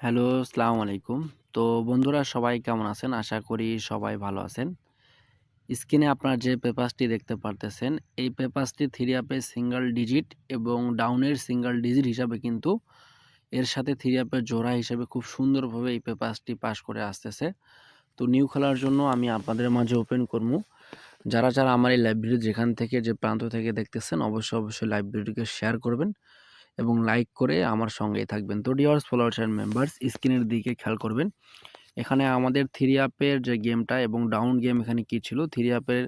Hello, আসসালামু আলাইকুম। তো বন্ধুরা সবাই কেমন আছেন? আশা করি সবাই ভালো আছেন। স্ক্রিনে আপনারা যে পেপারসটি দেখতে পারতেছেন, এই পেপারসটি 3 আপের সিঙ্গেল ডিজিট এবং ডাউনের সিঙ্গেল ডিজিট হিসাবে কিন্তু এর সাথে 3 আপের জোড়া হিসেবে খুব সুন্দরভাবে এই পেপারসটি পাস করে আসতেছে। তো নিউ খেলার জন্য আমি আপনাদের মাঝে ওপেন করবো। যারা আমার এই লাইভ ভিডিও যেখান থেকে যে প্রান্ত থেকে দেখতেছেন অবশ্যই লাইভ ভিডিওটিকে শেয়ার করবেন এবং লাইক করে আমার সঙ্গেই থাকবেন। তো ডিয়ার ফলোয়ার্স অ্যান্ড মেম্বার্স স্ক্রিনের দিকে খেয়াল করবেন। এখানে আমাদের 3 আপের যে গেমটা এবং ডাউন গেম এখানে কি ছিল? 3 আপের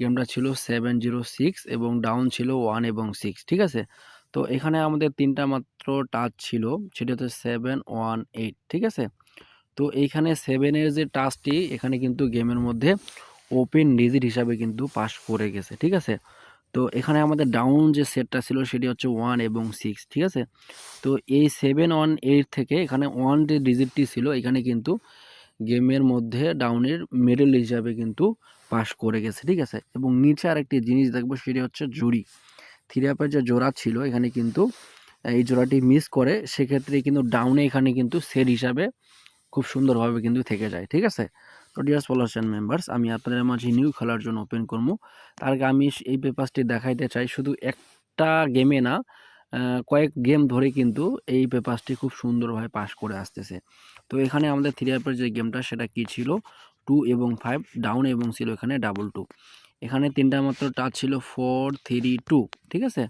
গেমটা ছিল 706 এবং ডাউন ছিল 1 এবং 6, ঠিক আছে? তো এখানে আমাদের ৩ টা মাত্র টাচ ছিল, সেটা হচ্ছে 7, 1, 8, ঠিক আছে? তো এইখানে 7 এর যে টাচটি এখানে কিন্তু গেমের মধ্যে ওপেন ডিজিট হিসাবে কিন্তু পাস করে গেছে, ঠিক আছে? তো এখানে আমাদের ডাউন যে সেটটা ছিল সেটি হচ্ছে 1 এবং 6, ঠিক আছে? তো এই 7, 1, 8 থেকে এখানে 1 যে ডিজিটটি ছিল এখানে কিন্তু গেমের মধ্যে ডাউনের মিডল হিসাবে কিন্তু পাস করে গেছে, ঠিক আছে? এবং নিচে আরেকটি জিনিস দেখবো সেটি হচ্ছে জুড়ি। 3 আপের যে জোড়া ছিল এখানে কিন্তু এই জোড়াটি মিস করে, সেক্ষেত্রে কিন্তু ডাউনে এখানে কিন্তু সেট হিসাবে খুব সুন্দরভাবে কিন্তু থেকে যায়, ঠিক আছে? তো ডিয়ার ফলোয়ার্স অ্যান্ড মেম্বার্স আমি আপনাদের মাঝে নিউ খেলার জন্য ওপেন করবো। তার আগে আমি এই পেপারসটি দেখাইতে চাই, শুধু একটা গেমে না, কয়েক গেম ধরে কিন্তু এই পেপারসটি খুব সুন্দরভাবে পাস করে আসতেছে। তো এখানে আমাদের 3 আপের যে গেমটা সেটা কি ছিল? 2 এবং 5 ডাউন এবং ছিল এখানে ডাবল 2। এখানে 3টা মাত্র টাচ ছিল 4, 3, 2, ঠিক আছে?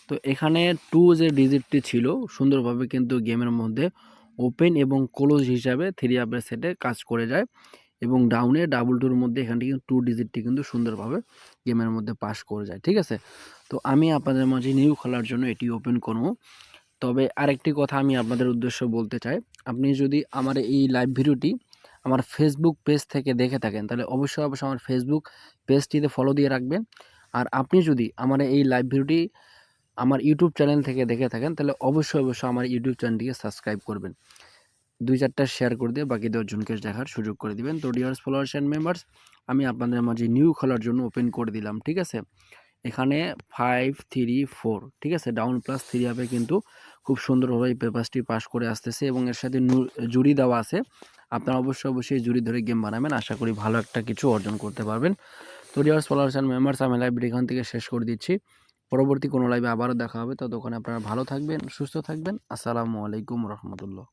তো এখানে 2 যে ডিজিটটি ছিল সুন্দরভাবে কিন্তু গেমের মধ্যে ওপেন এবং ক্লোজ হিসাবে 3 আপের সেটে কাজ করে যায় এবং ডাউনে ডাবল 2 এর মধ্যে এখানটি কিন্তু 2 ডিজিটটি কিন্তু সুন্দরভাবে গেমের মধ্যে পাস করে যায়, ঠিক আছে? তো আমি আপনাদের মাঝে নিউ খেলার জন্য এটি ওপেন করব। তবে আরেকটি কথা আমি আপনাদের উদ্দেশ্যে বলতে চাই, আপনি যদি আমার এই লাইভ ভিডিওটি আমার ফেসবুক পেজ থেকে দেখে থাকেন তাহলে অবশ্যই আমার ফেসবুক পেজটিতে ফলো দিয়ে রাখবেন। আর আপনি যদি আমার এই লাইভ ভিডিওটি আমার ইউটিউব চ্যানেল থেকে দেখে থাকেন তাহলে অবশ্যই আমার ইউটিউব চ্যানেলটিকে সাবস্ক্রাইব করবেন। 2-4টা শেয়ার করে দিয়ে বাকি 10 জনকে দেখার সুযোগ করে দিবেন। তো ডিয়ার ফলোয়ার্স অ্যান্ড মেম্বার্স আমি আপনাদের মাঝে নিউ খেলার জন্য ওপেন করে দিলাম, ঠিক আছে? এখানে 5, 3, 4, ঠিক আছে? ডাউন প্লাস 3 আপে কিন্তু খুব সুন্দরভাবে এই পেপারসটি পাস করে আসতেছে এবং এর সাথে জুড়ি দেওয়া আছে। আপনারা অবশ্যই জুড়ি ধরে গেম বানাবেন। আশা করি ভালো একটা কিছু অর্জন করতে পারবেন। তো ডিয়ার ফলোয়ার্স অ্যান্ড মেম্বার্স আমি লাইভটি এখান থেকে শেষ করে দিচ্ছি। পরবর্তী কোনো লাইভে আবারও দেখা হবে। ততক্ষণে আপনারা ভালো থাকবেন, সুস্থ থাকবেন। আসসালামু আলাইকুম রহমতুল্লাহ।